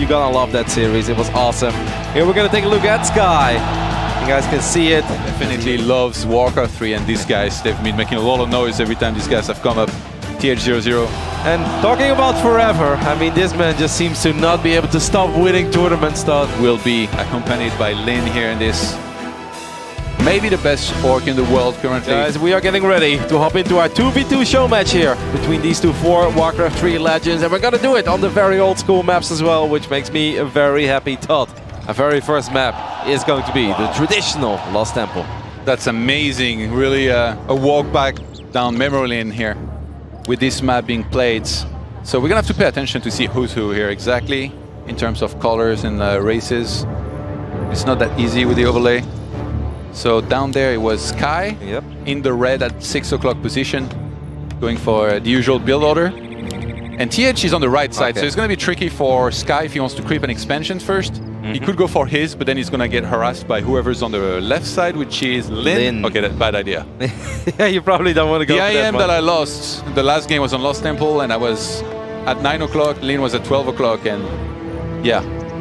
You're gonna love that series. It was awesome. Here we're gonna take a look at Sky. You guys can see it. Definitely loves Warcraft 3, and these guys, they've been making a lot of noise every time these guys have come up. TH000. And talking about forever, I mean, this man just seems to not be able to stop winning tournament stuff. Will be accompanied by Lin here in this. Maybe the best orc in the world currently. Guys, we are getting ready to hop into our 2v2 show match here between these two 4 Warcraft 3 legends, and we're gonna do it on the very old school maps as well, which makes me a very happy thought. Our very first map is going to be the traditional Lost Temple. That's amazing, really a walk back down memory lane here with this map being played. So we're gonna have to pay attention to see who's who here exactly in terms of colors and races. It's not that easy with the overlay. So down there it was Sky in the red at 6 o'clock position, going for the usual build order. And TH is on the right side, so it's going to be tricky for Sky if he wants to creep an expansion first. He could go for his, but then he's going to get harassed by whoever's on the left side, which is Lin. Okay, that's a bad idea. Yeah, you probably don't want to go the for IM that I lost, the last game was on Lost Temple, and I was at 9 o'clock, Lin was at 12 o'clock, and yeah,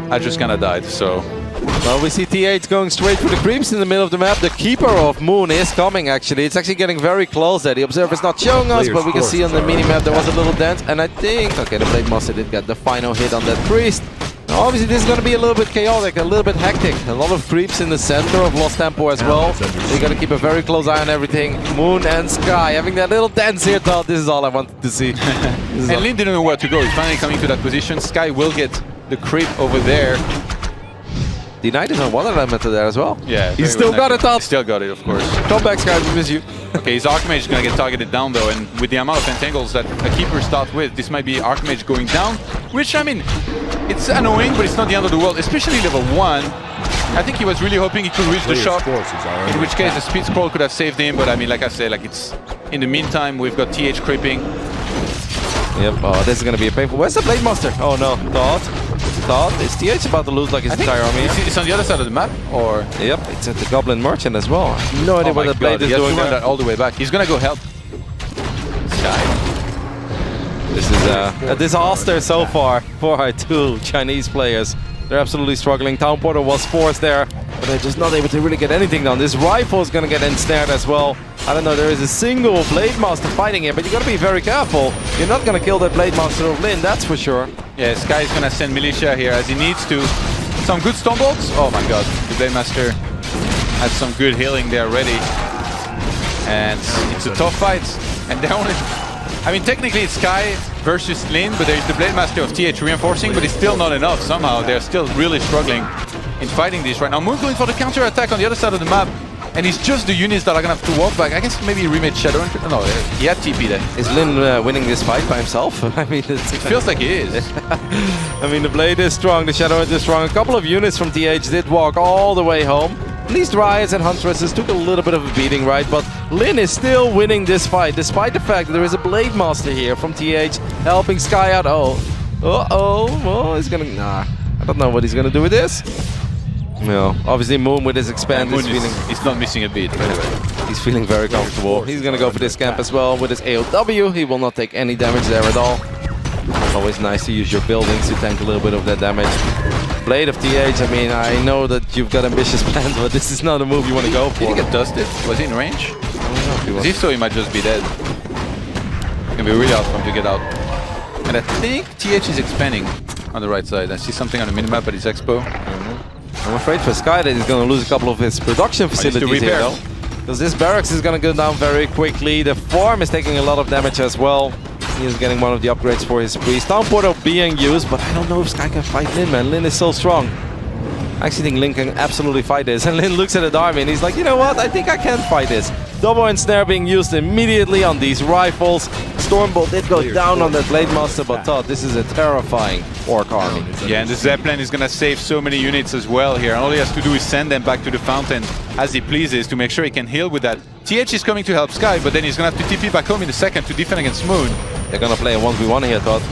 I just kind of died, so... Well, we see TH going straight for the creeps in the middle of the map. The Keeper of Moon is coming, actually. It's actually getting very close there. The Observer's not showing us, but we can see on the mini-map there was a little dent. And I think, okay, the Blade Master did get the final hit on that Priest. Now, obviously, this is going to be a little bit chaotic, a little bit hectic. A lot of creeps in the center of Lost Temple as well. So you got to keep a very close eye on everything. Moon and Sky having that little dance here, Todd. This is all I wanted to see. And Lin didn't know where to go. He's finally coming to that position. Sky will get the creep over there. The Knight is on one element there as well. Yeah, he's still got it, Todd. Still got it, of course. Come back, Sky, we miss you. Okay, his Archmage is going to get targeted down though, and with the amount of entangles that a Keeper starts with, this might be Archmage going down, which, I mean, it's annoying, but it's not the end of the world, especially level 1. I think he was really hoping he could reach the shot, in which case the Speed Scroll could have saved him, but I mean, like I said, like it's... In the meantime, we've got TH creeping. Yep, oh, this is going to be a painful... Where's the Blade Master? Oh no, Thought is TH about to lose like his entire army? It's on the other side of the map, or? Yep, it's at the Goblin Merchant as well. No idea what the Blade is doing there. That all the way back. He's gonna go help Sky. This is a disaster so far for our 2 Chinese players. They're absolutely struggling. Town Porter was forced there, but they're just not able to really get anything done. This rifle is gonna get ensnared as well. I don't know, there is a single Blade Master fighting him, but you gotta be very careful. You're not gonna kill that Blade Master of Lin, that's for sure. Yeah, Sky is gonna send Militia here as he needs to. Some good Stormbolts. Oh my god, the Blade Master had some good healing there already. And it's a tough fight. And they're only... I mean, technically it's Sky versus Lin, but there's the Blade Master of TH reinforcing, but it's still not enough somehow. They're still really struggling in fighting this right now. Moon going for the counter attack on the other side of the map. And it's just the units that are going to have to walk back. I guess maybe he remade Shadow... No, he had TP there. Is Lin winning this fight by himself? I mean, it feels like he is. I mean, the Blade is strong, the Shadow is strong. A couple of units from TH did walk all the way home. At least Riots and Huntresses took a little bit of a beating, right? But Lin is still winning this fight, despite the fact that there is a Blade Master here from TH helping Sky out. Oh, he's gonna... Nah, I don't know what he's gonna do with this. No, obviously Moon with his expand is feeling... He's not missing a beat, by the way. He's feeling very comfortable. He's gonna go for this camp as well with his AOW. He will not take any damage there at all. Always nice to use your buildings to tank a little bit of that damage. Blade of TH, I mean, I know that you've got ambitious plans, but this is not a move you want to go for. Did he get dusted? Was he in range? I don't know if so, he might just be dead. It's gonna be really hard for him to get out. And I think TH is expanding on the right side. I see something on the minimap at his expo. I'm afraid for Sky that he's going to lose a couple of his production facilities here, though. Because this barracks is going to go down very quickly. The farm is taking a lot of damage as well. He is getting one of the upgrades for his priest. Town Portal being used, but I don't know if Sky can fight Lin, man. Lin is so strong. I actually think Lin can absolutely fight this. And Lin looks at the army and he's like, you know what? I think I can fight this. Double ensnare being used immediately on these rifles. Stormbolt did go down on that Blade Master, but Todd, this is a terrifying orc army. Yeah, and the Zeppelin is going to save so many units as well here. And all he has to do is send them back to the fountain as he pleases to make sure he can heal with that. TH is coming to help Sky, but then he's going to have to TP back home in a second to defend against Moon. They're going to play a 1v1 here, Todd.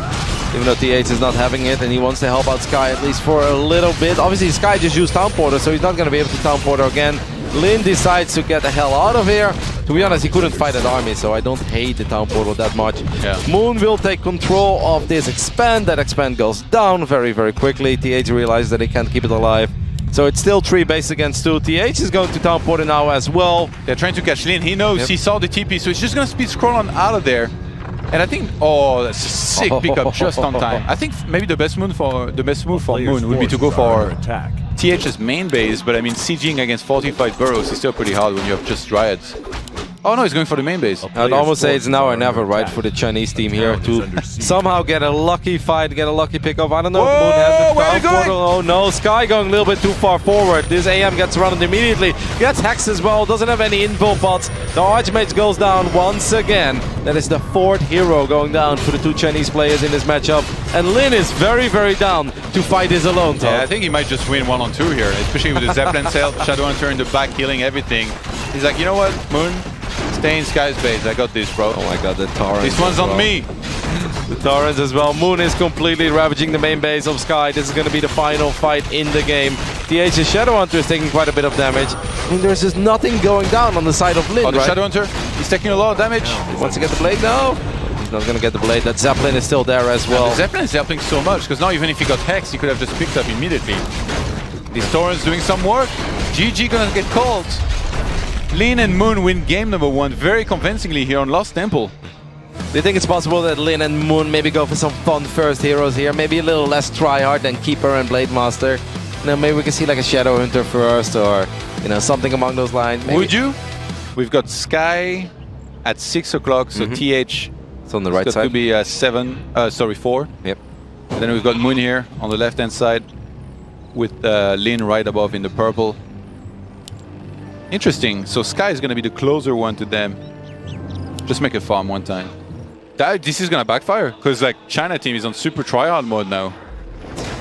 Even though TH is not having it and he wants to help out Sky at least for a little bit. Obviously, Sky just used Town Porter, so he's not going to be able to Town Porter again. Lin decides to get the hell out of here. To be honest, he couldn't fight an army, so I don't hate the town portal that much. Yeah. Moon will take control of this expand. That expand goes down very, very quickly. TH realizes that he can't keep it alive. So it's still 3 base against 2. TH is going to town portal now as well. They're trying to catch Lin. He knows, he saw the TP, so he's just going to speed scroll on out of there. And I think, oh, that's a sick pickup just on time. I think maybe the best move for Moon would be to go for TH's main base, but I mean, sieging against fortified burrows is still pretty hard when you have just Dryads. Oh no, he's going for the main base. I'd almost say it's now or never, right, for the Chinese team here to somehow get a lucky fight, get a lucky pickup. I don't know if Moon has the town portal. Oh no, Sky going a little bit too far forward. This AM gets run immediately. Gets Hex as well, doesn't have any info pots. The Archmage goes down once again. That is the 4th hero going down for the 2 Chinese players in this matchup. And Lin is very, very down to fight this alone, Tom. Yeah, I think he might just win 1-on-2 here, especially with the Zeppelin cell, Shadow Hunter in the back healing everything. He's like, you know what, Moon? Stay in Sky's base. I got this, bro. Oh my god, the Torrents. This one's on me. The Torrents as well. Moon is completely ravaging the main base of Sky. This is going to be the final fight in the game. TH's Shadow Hunter is taking quite a bit of damage. I mean, there's just nothing going down on the side of Lin, Oh, the right? Shadow Hunter, he's taking a lot of damage. Wants to get the blade now. He's not going to get the blade. That Zeppelin is still there as well. The Zeppelin is helping so much, because now even if he got Hex, he could have just picked up immediately. These Torrents doing some work. GG gonna get called. Lin and Moon win game number 1 very convincingly here on Lost Temple. Do you think it's possible that Lin and Moon maybe go for some fun first heroes here? Maybe a little less tryhard than Keeper and Blade Master? You know, maybe we can see like a Shadow Hunter first, or you know, something along those lines. Maybe. Would you? We've got Sky at 6 o'clock, so TH it's on the right side. to be 4. Yep. And then we've got Moon here on the left-hand side with Lin right above in the purple. Interesting. So Sky is going to be the closer one to them. Just make a farm one time. This is going to backfire because like China team is on super tryhard mode now.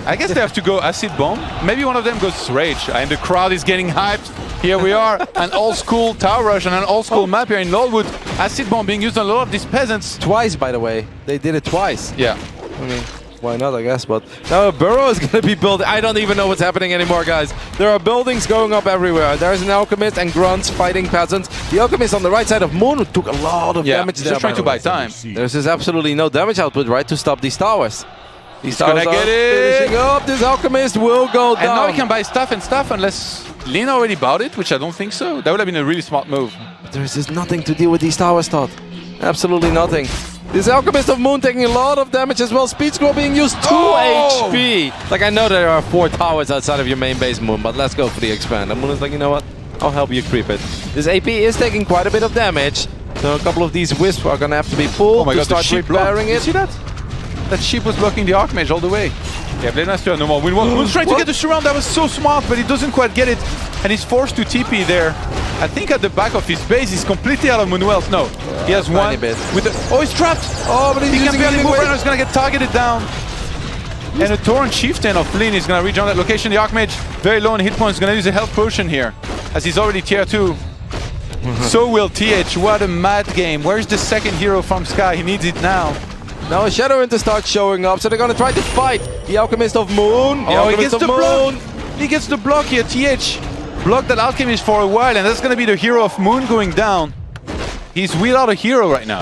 I guess they have to go acid bomb. Maybe one of them goes rage and the crowd is getting hyped. Here we are, an old school tower rush and an old school map here in Lordwood. Acid bomb being used on a lot of these peasants. Twice, by the way. They did it twice. Yeah. I mean, why not, I guess, but now a burrow is going to be built. I don't even know what's happening anymore, guys. There are buildings going up everywhere. There's an alchemist and grunts fighting peasants. The alchemist on the right side of Moon took a lot of damage there. Just trying to buy time. There's just absolutely no damage output, right, to stop these towers. These towers gonna are get it. finishing up. This alchemist will go down. And now he can buy stuff and stuff unless Lin already bought it, which I don't think so. That would have been a really smart move. There's just nothing to deal with these towers, Todd. Absolutely nothing. This Alchemist of Moon taking a lot of damage as well. Speed scroll being used, 2 HP. Like, I know there are 4 towers outside of your main base, Moon, but let's go for the expand. And Moon is like, you know what? I'll help you creep it. This AP is taking quite a bit of damage. So a couple of these wisps are going to have to be pulled to start repairing it. You see that? That sheep was blocking the Archmage all the way. Yeah, Blade Master no more. Moon's trying to get the surround. That was so smart, but he doesn't quite get it. And he's forced to TP there. I think at the back of his base, he's completely out of Moon Wealth. No, he has one. With the, oh, he's trapped. Oh, but he can barely move right now. He's going to get targeted down. And the Torrent Chieftain of Lin is going to reach on that location. The Archmage, very low on hit points, going to use a health potion here, as he's already tier 2. So will TH. What a mad game. Where's the second hero from Sky? He needs it now. Now a Shadow Hunter starts showing up, so they're going to try to fight the Alchemist of Moon. He gets the block. He gets the block here. TH blocked that Alchemist for a while, and that's going to be the hero of Moon going down. He's without a hero right now.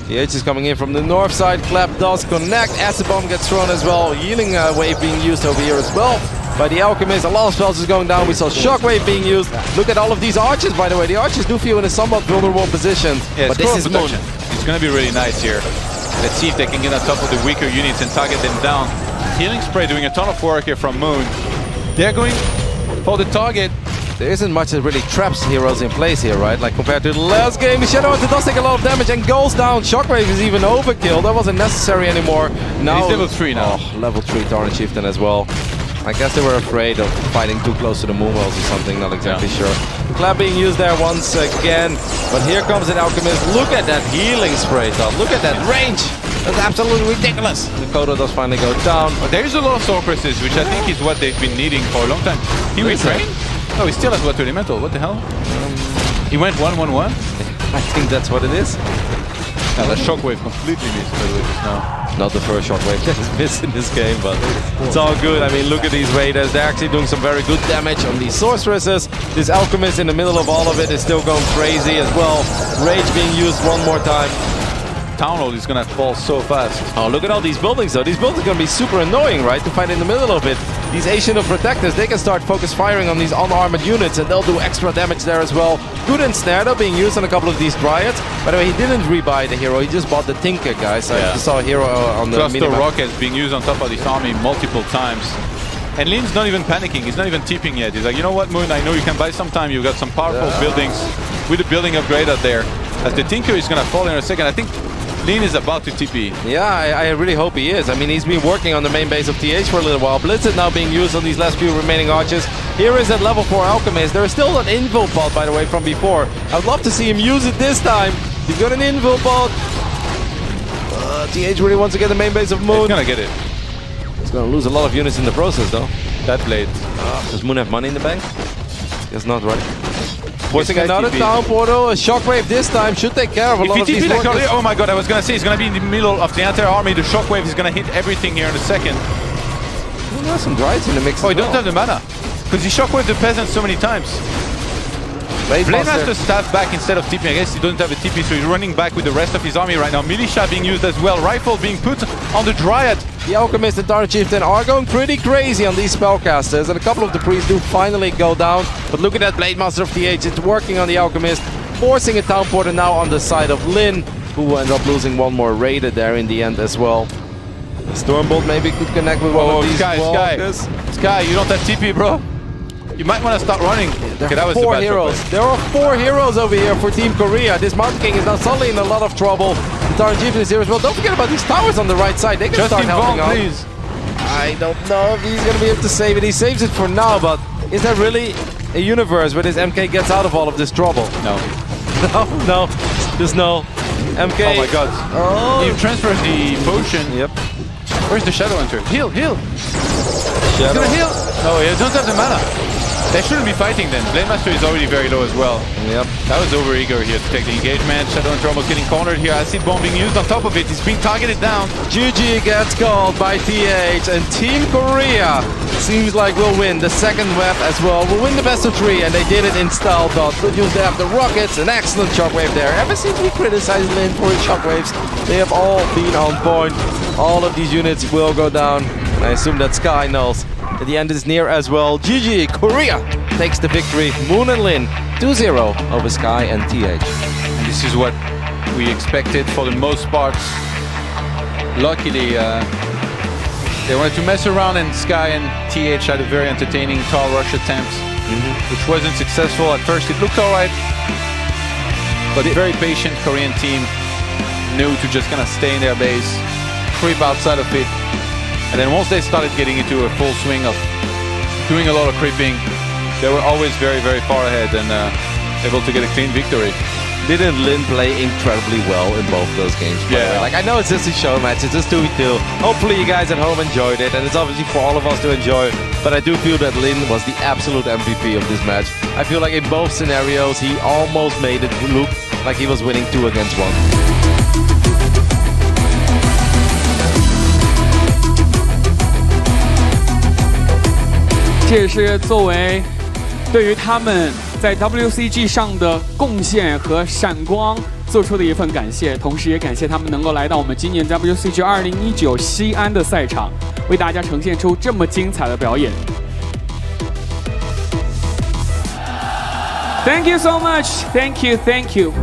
TH is coming in from the north side. Clap does connect. Acid Bomb gets thrown as well. Healing wave being used over here as well by the Alchemist. A lot of spells is going down. We saw Shockwave being used. Look at all of these archers, by the way. The archers do feel in a somewhat vulnerable position. Yeah, but this is Moon. It's going to be really nice here. Let's see if they can get on top of the weaker units and target them down. Healing Spray doing a ton of work here from Moon. They're going for the target. There isn't much that really traps heroes in place here, right? Like compared to the last game, the Shadow Hunter does take a lot of damage and goes down. Shockwave is even overkill. That wasn't necessary anymore. Now he's level 3 now. Oh, level 3 Torrent Chieftain as well. I guess they were afraid of fighting too close to the Moonwells or something, not exactly sure. Clap being used there once again, but here comes an Alchemist. Look at that healing spray, Todd. Look at that range. That's absolutely ridiculous. The Kodo does finally go down. There's a lot of Sorceresses, which I think is what they've been needing for a long time. He retrained? No, he still has Water Elemental. What the hell? He went 1-1-1? I think that's what it is. the shockwave completely missed by the way just now. Not the first shockwave that is missed in this game, but it's all good. I mean, look at these raiders. They're actually doing some very good damage on these sorceresses. This alchemist in the middle of all of it is still going crazy as well. Rage being used one more time. Town Hall is gonna fall so fast. Oh, look at all these buildings though. These buildings are gonna be super annoying, right? To fight in the middle of it. These Ancient of Protectors, they can start focus firing on these unarmored units and they'll do extra damage there as well. Good ensnare though, being used on a couple of these Dryads. By the way, he didn't rebuy the hero, he just bought the Tinker, guys. I just saw a hero on the Cluster rockets being used on top of this army multiple times. And Lin's not even panicking, he's not even TPing yet. He's like, you know what, Moon, I know you can buy some time, you've got some powerful buildings with a building upgrade out there. As the Tinker is gonna fall in a second, I think Lin is about to TP. Yeah, I really hope he is. I mean, he's been working on the main base of TH for a little while. Blitz is now being used on these last few remaining archers. Here is that level 4 Alchemist. There is still an invul bot, by the way, from before. I'd love to see him use it this time. He's got an invul bot. TH really wants to get the main base of Moon. He's gonna get it. He's gonna lose a lot of units in the process, though. That blade. Does Moon have money in the bank? Guess not, right? Forcing another down portal, a shockwave this time should take care of a lot of these workers. Oh my god, I was gonna say, he's gonna be in the middle of the entire army. The shockwave is gonna hit everything here in a second. Well, there are some Dryads in the mix. Oh, he doesn't have the mana. Because he shockwaved the peasants so many times. Blade has to staff back instead of TP. I guess he doesn't have a TP, so he's running back with the rest of his army right now. Militia being used as well. Rifle being put on the Dryad. The Alchemist and Dark Chieftain are going pretty crazy on these spellcasters, and a couple of the priests do finally go down. But look at that Blade Master of TH. It's working on the Alchemist, forcing a Town Porter now on the side of Lin, who will end up losing one more raider there in the end as well. The Stormbolt maybe could connect with one of these walkers. Sky, you don't have TP, bro. You might want to start running. There are 4 heroes. There are 4 heroes over here for Team Korea. This Mountain King is now suddenly in a lot of trouble. Dark Chieftain is here as well. Don't forget about these towers on the right side. They can start helping out. Please. I don't know if he's going to be able to save it. He saves it for now, but is there really a universe where this MK gets out of all of this trouble? No. No. There's no. MK. Oh my god. Oh. He transfers the potion. Yep. Where's the Shadow Hunter? Heal, heal. Shadow. He's gonna heal. Oh, he doesn't have the mana. They shouldn't be fighting then. Blade Master is already very low as well. Yep. That was over eager here to take the engagement. Shadow Hunter almost getting cornered here. Acid Bomb being used on top of it. He's being targeted down. GG gets called by TH, and Team Korea seems like we'll win the second web as well. We'll win the best of 3, and they did it in style. Good news, they have the rockets, an excellent shockwave there. Ever since we criticized Lin for his shockwaves, they have all been on point. All of these units will go down. And I assume that Sky knows that the end is near as well. GG, Korea takes the victory. Moon and Lin 2-0 over Sky and TH. And this is what we expected for the most part. Luckily, they wanted to mess around, and Sky and TH had a very entertaining tower rush attempt, which wasn't successful. At first it looked alright, but a very patient Korean team knew to just kind of stay in their base, creep outside of it, and then once they started getting into a full swing of doing a lot of creeping, they were always very, very far ahead and able to get a clean victory. Didn't Lin play incredibly well in both those games? Yeah. Like, I know it's just a show match, it's just 2v2. Hopefully you guys at home enjoyed it, and it's obviously for all of us to enjoy. But I do feel that Lin was the absolute MVP of this match. I feel like in both scenarios, he almost made it look like he was winning 2 against 1. 这也是作为对于他们在 WCG 上的贡献和闪光做出的一份感谢，同时也感谢他们能够来到我们今年 WCG 2019西安的赛场，为大家呈现出这么精彩的表演。Thank you so much. Thank you. Thank you.